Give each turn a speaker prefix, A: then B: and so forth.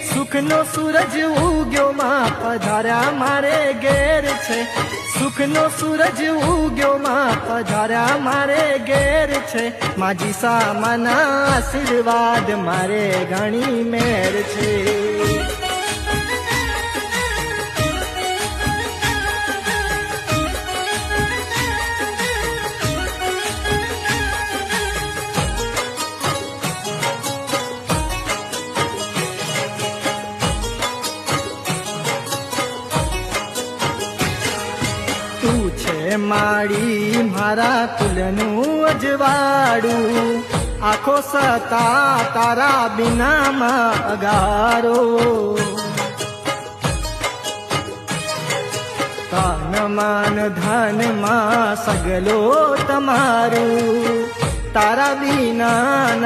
A: સુખનો સૂરજ ઉગ્યો માં પધાર્યા મારે ઘેર છે, સુખનો સૂરજ ઉગ્યો માં પધાર્યા મારે ઘેર છે, માજી સામાના આશીર્વાદ મારે ઘણી મેર છે. તું છે માડી મારા કુલનું અજવાડું, આખો સતા તારા બિનામાં અગારો. તાન માન ધનમાં સગલો તમારું, તારા બિના